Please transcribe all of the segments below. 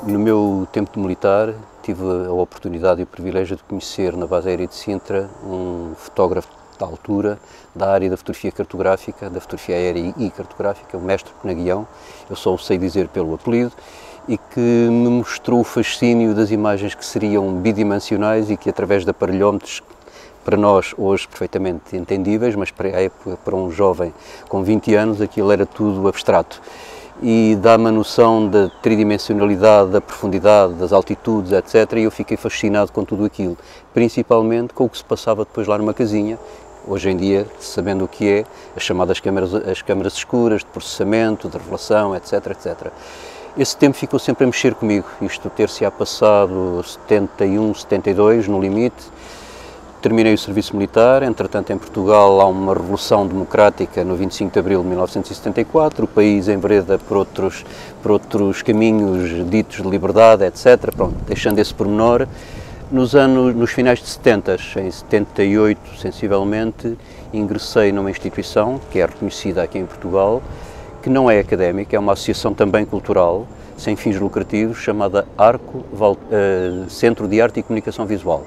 No meu tempo de militar, tive a oportunidade e o privilégio de conhecer na Base Aérea de Sintra um fotógrafo da altura, da área da fotografia cartográfica, da fotografia aérea e cartográfica, o mestre Penaguião, eu só o sei dizer pelo apelido, e que me mostrou o fascínio das imagens que seriam bidimensionais e que através de aparelhómetros, para nós hoje perfeitamente entendíveis, mas para a época, para um jovem com 20 anos, aquilo era tudo abstrato. E dá-me a noção da tridimensionalidade, da profundidade, das altitudes, etc. E eu fiquei fascinado com tudo aquilo, principalmente com o que se passava depois lá numa casinha. Hoje em dia, sabendo o que é, as chamadas câmaras escuras, de processamento, de revelação, etc, etc. Esse tempo ficou sempre a mexer comigo, isto ter-se-á passado 71, 72, no limite. Terminei o serviço militar, entretanto em Portugal há uma revolução democrática no 25 de abril de 1974, o país envereda por outros caminhos ditos de liberdade, etc. Pronto, deixando esse pormenor, nos finais de 70, em 78 sensivelmente, ingressei numa instituição que é reconhecida aqui em Portugal, que não é académica, é uma associação também cultural, sem fins lucrativos, chamada ARCO, Centro de Arte e Comunicação Visual.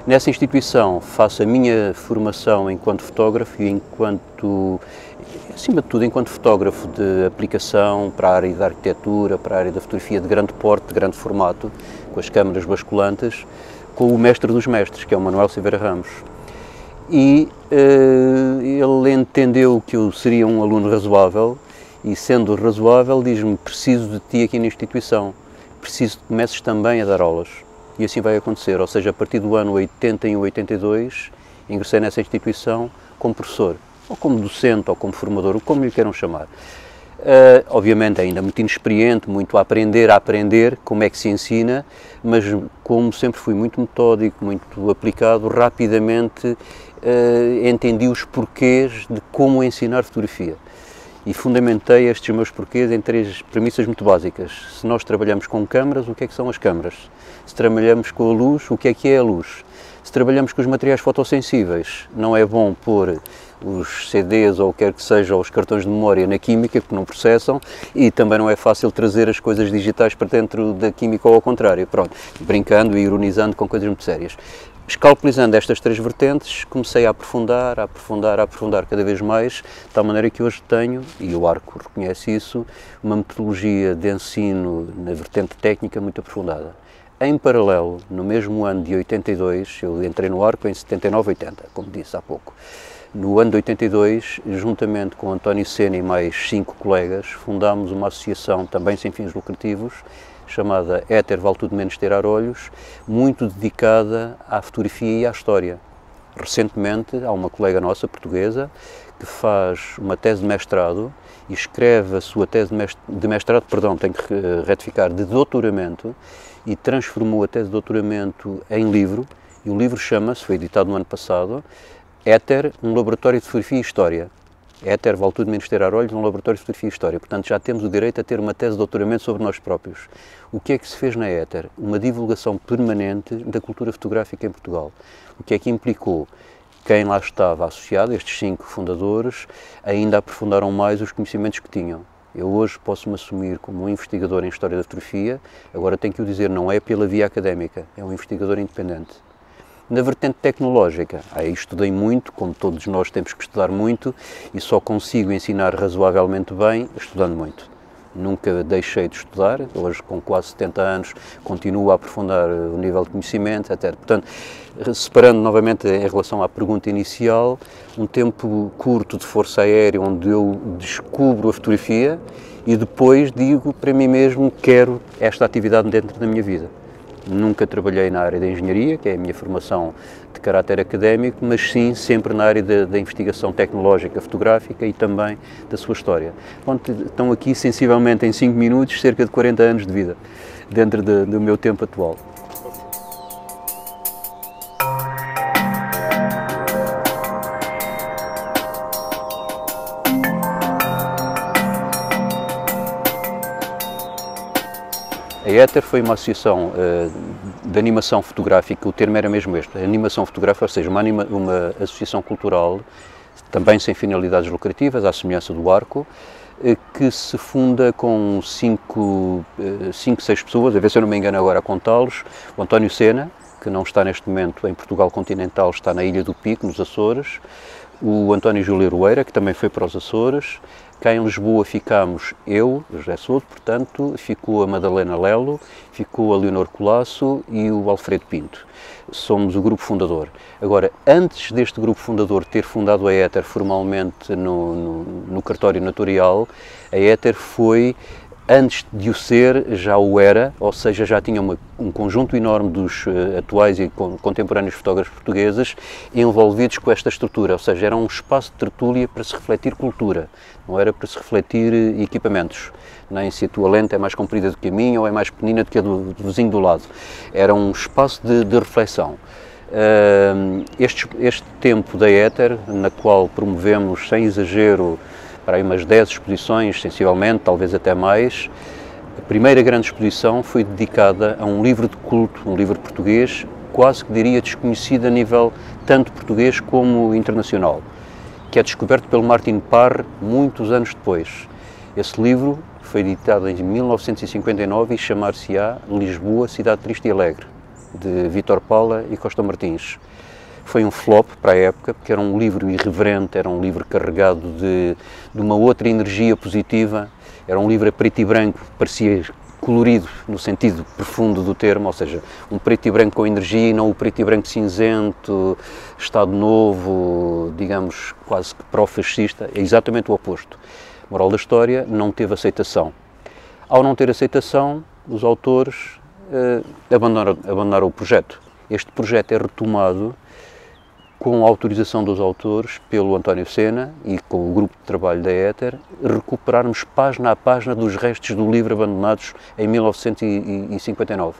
Nessa instituição faço a minha formação enquanto fotógrafo e acima de tudo, enquanto fotógrafo de aplicação para a área da arquitetura, para a área da fotografia de grande porte, de grande formato, com as câmaras basculantes, com o mestre dos mestres, que é o Manuel Silveira Ramos. E ele entendeu que eu seria um aluno razoável e, sendo razoável, diz-me: preciso de ti aqui na instituição, preciso que comeces também a dar aulas. E assim vai acontecer, ou seja, a partir do ano 81, 82, ingressei nessa instituição como professor, ou como docente, ou como formador, ou como lhe queiram chamar. Obviamente ainda muito inexperiente, muito a aprender como é que se ensina, mas como sempre fui muito metódico, muito aplicado, rapidamente entendi os porquês de como ensinar fotografia. E fundamentei estes meus porquês em 3 premissas muito básicas. Se nós trabalhamos com câmaras, o que é que são as câmaras? Se trabalhamos com a luz, o que é a luz? Se trabalhamos com os materiais fotossensíveis, não é bom pôr os CDs ou o que quer que seja, ou os cartões de memória na química, porque não processam, e também não é fácil trazer as coisas digitais para dentro da química ou ao contrário. Pronto, brincando e ironizando com coisas muito sérias. Escalpelizando estas 3 vertentes, comecei a aprofundar cada vez mais, de tal maneira que hoje tenho, e o ARCO reconhece isso, uma metodologia de ensino na vertente técnica muito aprofundada. Em paralelo, no mesmo ano de 82, eu entrei no ARCO em 79, 80, como disse há pouco. No ano de 82, juntamente com António Sena e mais 5 colegas, fundámos uma associação também sem fins lucrativos, chamada Éter Vale Tudo Menos Tirar Olhos, muito dedicada à fotografia e à história. Recentemente, há uma colega nossa, portuguesa, que faz uma tese de mestrado e escreve a sua tese de mestrado, tenho que retificar, de doutoramento, e transformou a tese de doutoramento em livro, e o livro chama-se, foi editado no ano passado, Éter, um laboratório de fotografia e história. Éter Vale Tudo Menos Tirar Olhos, um laboratório de fotografia e história. Portanto, já temos o direito a ter uma tese de doutoramento sobre nós próprios. O que é que se fez na Éter? Uma divulgação permanente da cultura fotográfica em Portugal. O que é que implicou? Quem lá estava associado, estes 5 fundadores, ainda aprofundaram mais os conhecimentos que tinham. Eu hoje posso-me assumir como um investigador em História da Fotografia, agora tenho que o dizer, não é pela via académica, é um investigador independente. Na vertente tecnológica, aí estudei muito, como todos nós temos que estudar muito, e só consigo ensinar razoavelmente bem estudando muito. Nunca deixei de estudar, hoje com quase 70 anos continuo a aprofundar o nível de conhecimento, etc. Portanto, separando novamente em relação à pergunta inicial, um tempo curto de força aérea onde eu descubro a fotografia e depois digo para mim mesmo que quero esta atividade dentro da minha vida. Nunca trabalhei na área da engenharia, que é a minha formação de caráter académico, mas sim sempre na área da investigação tecnológica, fotográfica e também da sua história. Bom, estão aqui sensivelmente em 5 minutos cerca de 40 anos de vida, dentro do meu tempo atual. A Éter foi uma associação de animação fotográfica, o termo era mesmo este, animação fotográfica, ou seja, uma associação cultural, também sem finalidades lucrativas, à semelhança do Arco, que se funda com 5, 6 pessoas, a ver se eu não me engano agora a contá-los, o António Sena, que não está neste momento em Portugal continental, está na Ilha do Pico, nos Açores, o António Júlio Aroeira, que também foi para os Açores. Cá em Lisboa ficámos eu, José Souto, portanto, ficou a Madalena Lelo, ficou a Leonor Colasso e o Alfredo Pinto. Somos o grupo fundador. Agora, antes deste grupo fundador ter fundado a Éter formalmente no cartório notarial, a Éter foi, antes de o ser, já o era, ou seja, já tinha um conjunto enorme dos atuais e contemporâneos fotógrafos portugueses envolvidos com esta estrutura, ou seja, era um espaço de tertúlia para se refletir cultura, não era para se refletir equipamentos, nem se a tua lente é mais comprida do que a minha ou é mais pequenina do que a do vizinho do lado. Era um espaço de reflexão. Este tempo da Éter, na qual promovemos, sem exagero, para aí umas 10 exposições, sensivelmente, talvez até mais. A primeira grande exposição foi dedicada a um livro de culto, um livro português, quase que diria desconhecido a nível tanto português como internacional, que é descoberto pelo Martin Parr muitos anos depois. Esse livro foi editado em 1959 e chamar-se-á Lisboa, Cidade Triste e Alegre, de Vítor Paula e Costa Martins. Foi um flop para a época, porque era um livro irreverente, era um livro carregado de uma outra energia positiva, era um livro a preto e branco, parecia colorido no sentido profundo do termo, ou seja, um preto e branco com energia e não o preto e branco cinzento, Estado Novo, digamos, quase que pró-fascista, é exatamente o oposto. Moral da história, não teve aceitação. Ao não ter aceitação, os autores abandonaram o projeto. Este projeto é retomado com a autorização dos autores, pelo António Sena e com o grupo de trabalho da Éter, recuperarmos página a página dos restos do livro abandonados em 1959.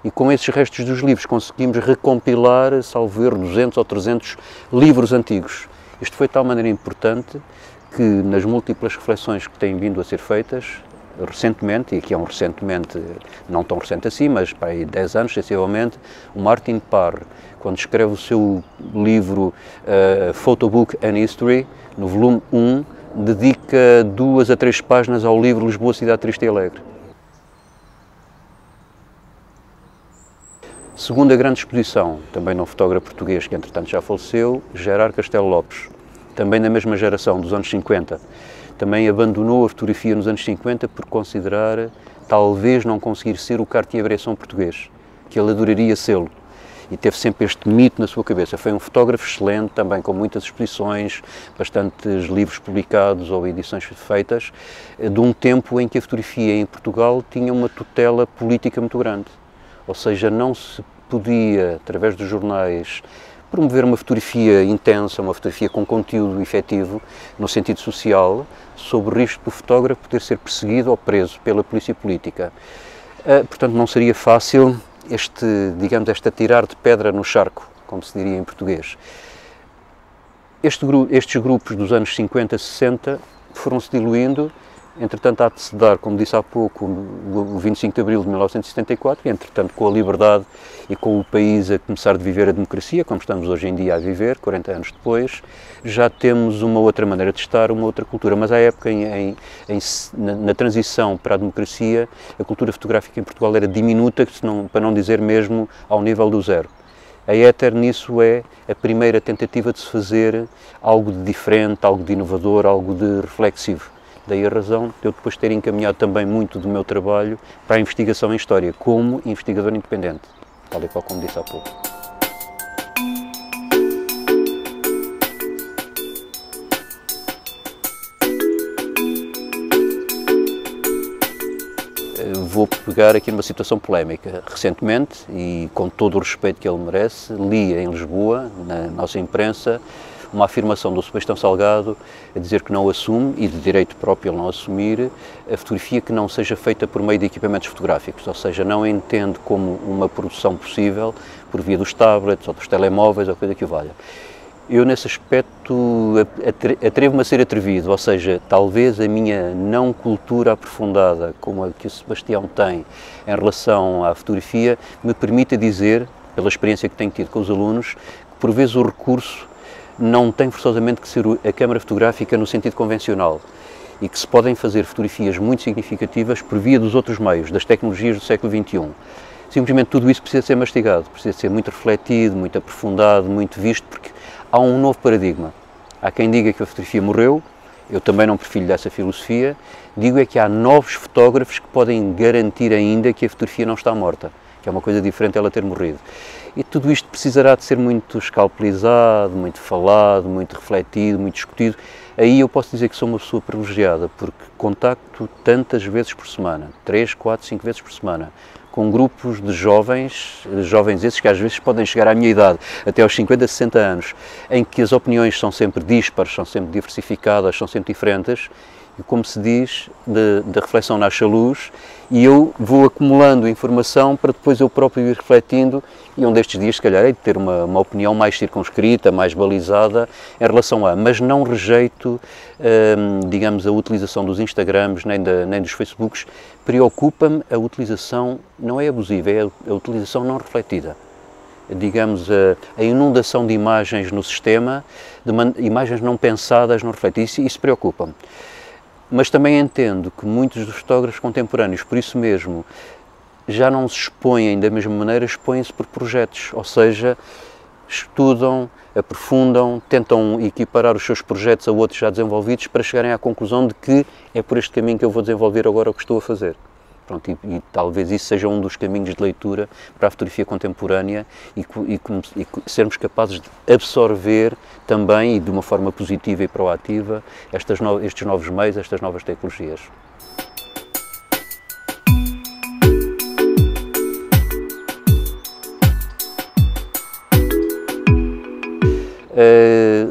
E com esses restos dos livros conseguimos recompilar, salvo erro, 200 ou 300 livros antigos. Isto foi de tal maneira importante que nas múltiplas reflexões que têm vindo a ser feitas, recentemente, e aqui é um recentemente, não tão recente assim, mas para aí 10 anos, sensivelmente, o Martin Parr, quando escreve o seu livro Photobook and History, no volume 1, dedica 2 a 3 páginas ao livro Lisboa, Cidade Triste e Alegre. Segunda grande exposição, também num fotógrafo português que entretanto já faleceu, Gerard Castelo Lopes, também da mesma geração, dos anos 50. Também abandonou a fotografia nos anos 50 por considerar talvez não conseguir ser o Cartier-Bresson português, que ele adoraria sê-lo. E teve sempre este mito na sua cabeça. Foi um fotógrafo excelente, também com muitas exposições, bastantes livros publicados ou edições feitas, de um tempo em que a fotografia em Portugal tinha uma tutela política muito grande. Ou seja, não se podia, através dos jornais, promover uma fotografia intensa, uma fotografia com conteúdo efetivo, no sentido social, sob o risco do fotógrafo poder ser perseguido ou preso pela polícia política. Portanto, não seria fácil este atirar de pedra no charco, como se diria em português. Estes grupos dos anos 50, 60 foram-se diluindo. Entretanto, há de se dar, como disse há pouco, o 25 de abril de 1974, e entretanto com a liberdade e com o país a começar a viver a democracia, como estamos hoje em dia a viver, 40 anos depois, já temos uma outra maneira de estar, uma outra cultura. Mas à época, na transição para a democracia, a cultura fotográfica em Portugal era diminuta, para não dizer mesmo ao nível do zero. A Éter, nisso, é a primeira tentativa de se fazer algo de diferente, algo de inovador, algo de reflexivo. Daí a razão de eu depois ter encaminhado também muito do meu trabalho para a investigação em História, como investigador independente, tal e qual como disse há pouco. Vou pegar aqui numa situação polémica. Recentemente, e com todo o respeito que ele merece, li em Lisboa, na nossa imprensa, uma afirmação do Sebastião Salgado a dizer que não assume, e de direito próprio ele não assumir, a fotografia que não seja feita por meio de equipamentos fotográficos, ou seja, não entende como uma produção possível por via dos tablets ou dos telemóveis ou coisa que o valha. Eu, nesse aspecto, atrevo-me a ser atrevido, ou seja, talvez a minha não cultura aprofundada, como a que o Sebastião tem em relação à fotografia, me permita dizer, pela experiência que tenho tido com os alunos, que por vezes o recurso não tem forçosamente que ser a câmara fotográfica no sentido convencional e que se podem fazer fotografias muito significativas por via dos outros meios, das tecnologias do século XXI. Simplesmente tudo isso precisa ser mastigado, precisa ser muito refletido, muito aprofundado, muito visto, porque há um novo paradigma. Há quem diga que a fotografia morreu, eu também não prefiro dessa filosofia, digo é que há novos fotógrafos que podem garantir ainda que a fotografia não está morta, que é uma coisa diferente ela ter morrido. E tudo isto precisará de ser muito escalpelizado, muito falado, muito refletido, muito discutido. Aí eu posso dizer que sou uma pessoa privilegiada, porque contacto tantas vezes por semana, 3, 4, 5 vezes por semana, com grupos de jovens esses que às vezes podem chegar à minha idade, até aos 50, 60 anos, em que as opiniões são sempre díspares, são sempre diversificadas, são sempre diferentes, e como se diz, da reflexão nasce a luz, e eu vou acumulando informação para depois eu próprio ir refletindo, e um destes dias, se calhar, hei de ter uma opinião mais circunscrita, mais balizada em relação a, mas não rejeito, digamos, a utilização dos Instagrams nem dos Facebooks. Preocupa-me a utilização, não é abusiva, é a utilização não refletida. Digamos, a inundação de imagens no sistema, de imagens não pensadas, não refletidas, isso preocupa-me. Mas também entendo que muitos dos fotógrafos contemporâneos, por isso mesmo, já não se expõem da mesma maneira, expõem-se por projetos, ou seja, estudam, aprofundam, tentam equiparar os seus projetos a outros já desenvolvidos para chegarem à conclusão de que é por este caminho que eu vou desenvolver agora o que estou a fazer. Pronto, e talvez isso seja um dos caminhos de leitura para a fotografia contemporânea e sermos capazes de absorver também, e de uma forma positiva e proativa, estes novos meios, estas novas tecnologias.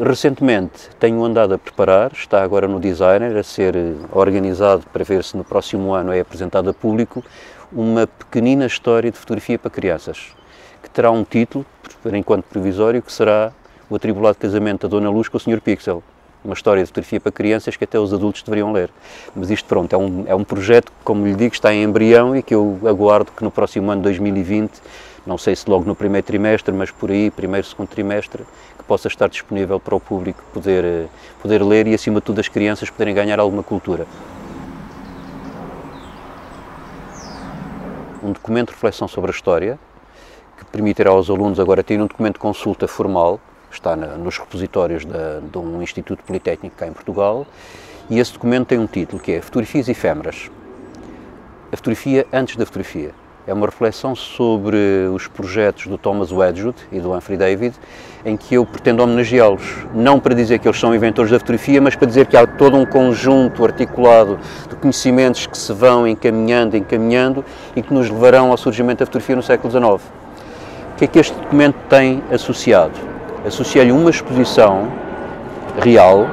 Recentemente tenho andado a preparar, está agora no Designer, a ser organizado para ver se no próximo ano é apresentado a público, uma pequenina história de fotografia para crianças, que terá um título, por enquanto provisório, que será O Atribulado Casamento da Dona Luz com o Sr. Pixel. Uma história de fotografia para crianças que até os adultos deveriam ler. Mas isto, pronto, é um projeto que, como lhe digo, está em embrião e que eu aguardo que no próximo ano, 2020, não sei se logo no primeiro trimestre, mas por aí, primeiro, segundo trimestre, que possa estar disponível para o público poder ler e, acima de tudo, as crianças poderem ganhar alguma cultura. Um documento de reflexão sobre a história, que permitirá aos alunos agora terem um documento de consulta formal, está nos repositórios de um Instituto Politécnico cá em Portugal, e esse documento tem um título que é Fotografias Efêmeras. A fotografia antes da fotografia. É uma reflexão sobre os projetos do Thomas Wedgwood e do Humphrey David, em que eu pretendo homenageá-los, não para dizer que eles são inventores da fotografia, mas para dizer que há todo um conjunto articulado de conhecimentos que se vão encaminhando e que nos levarão ao surgimento da fotografia no século XIX. O que é que este documento tem associado? Associei-lhe uma exposição real,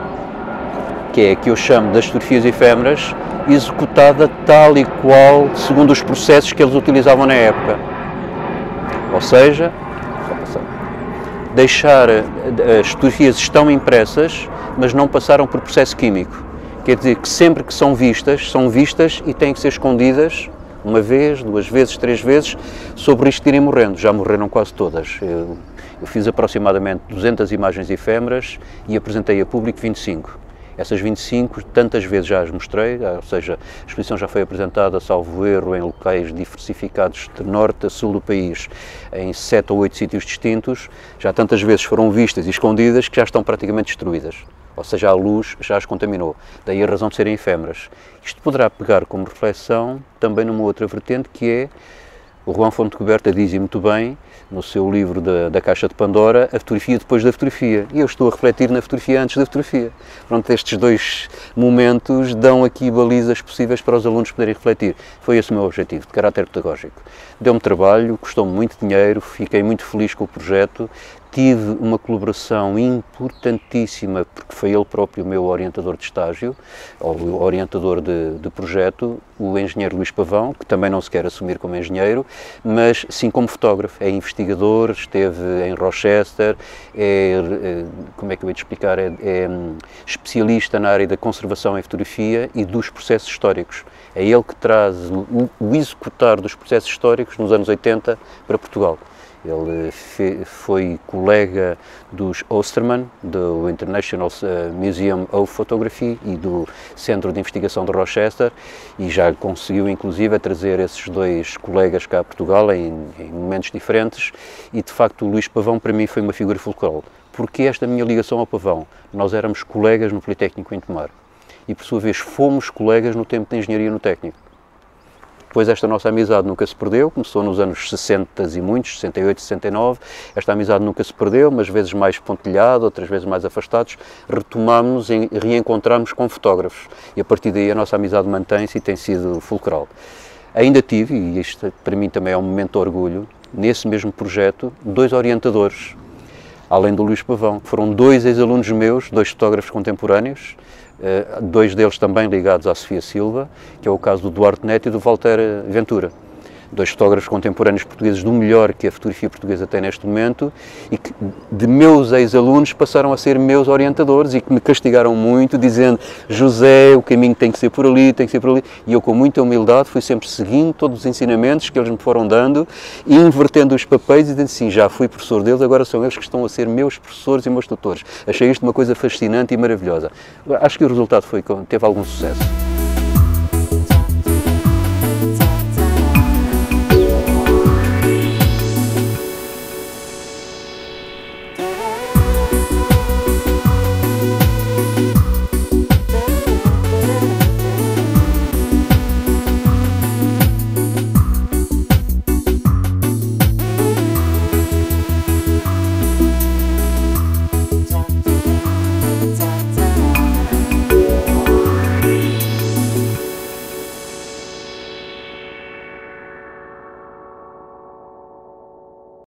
que é a que eu chamo das fotografias efêmeras, executada tal e qual segundo os processos que eles utilizavam na época. Ou seja, as fotografias estão impressas, mas não passaram por processo químico. Quer dizer que sempre que são vistas e têm que ser escondidas uma vez, 2 vezes, 3 vezes, sob o risco de irem morrendo. Já morreram quase todas. Eu fiz aproximadamente 200 imagens efêmeras e apresentei a público 25. Essas 25, tantas vezes já as mostrei, ou seja, a exposição já foi apresentada, salvo erro, em locais diversificados de norte a sul do país, em 7 ou 8 sítios distintos, já tantas vezes foram vistas e escondidas que já estão praticamente destruídas. Ou seja, a luz já as contaminou, daí a razão de serem efêmeras. Isto poderá pegar como reflexão também numa outra vertente, que é, o Juan Fontecoberta diz muito bem, no seu livro da Caixa de Pandora, a fotografia depois da fotografia. E eu estou a refletir na fotografia antes da fotografia. Pronto, estes dois momentos dão aqui balizas possíveis para os alunos poderem refletir. Foi esse o meu objetivo, de caráter pedagógico. Deu-me trabalho, custou-me muito dinheiro, fiquei muito feliz com o projeto, tive uma colaboração importantíssima, porque foi ele próprio o meu orientador de estágio, ou orientador de projeto, o engenheiro Luís Pavão, que também não se quer assumir como engenheiro, mas sim como fotógrafo. É investigador, esteve em Rochester, como é que eu ia te explicar, é especialista na área da conservação em fotografia e dos processos históricos. É ele que traz o executar dos processos históricos nos anos 80 para Portugal. Ele foi colega dos Osterman, do International Museum of Photography e do Centro de Investigação de Rochester, e já conseguiu inclusive trazer esses dois colegas cá a Portugal em momentos diferentes, e de facto o Luís Pavão para mim foi uma figura fulcral. Porque esta minha ligação ao Pavão? Nós éramos colegas no Politécnico em Tomar e por sua vez fomos colegas no tempo de engenharia no técnico. Depois esta nossa amizade nunca se perdeu, começou nos anos 60 e muitos, 68, 69, esta amizade nunca se perdeu, umas vezes mais pontilhada, outras vezes mais afastados, retomámos e reencontramos com fotógrafos e a partir daí a nossa amizade mantém-se e tem sido fulcral. Ainda tive, e isto para mim também é um momento de orgulho, nesse mesmo projeto, dois orientadores, além do Luís Pavão, foram dois ex-alunos meus, dois fotógrafos contemporâneos, dois deles também ligados à Sofia Silva, que é o caso do Duarte Neto e do Walter Ventura. Dois fotógrafos contemporâneos portugueses do melhor que a fotografia portuguesa tem neste momento e que de meus ex-alunos passaram a ser meus orientadores e que me castigaram muito, dizendo: José, o caminho tem que ser por ali, tem que ser por ali. E eu, com muita humildade, fui sempre seguindo todos os ensinamentos que eles me foram dando e invertendo os papéis e dizendo assim: já fui professor deles, agora são eles que estão a ser meus professores e meus tutores. Achei isto uma coisa fascinante e maravilhosa. Acho que o resultado teve algum sucesso.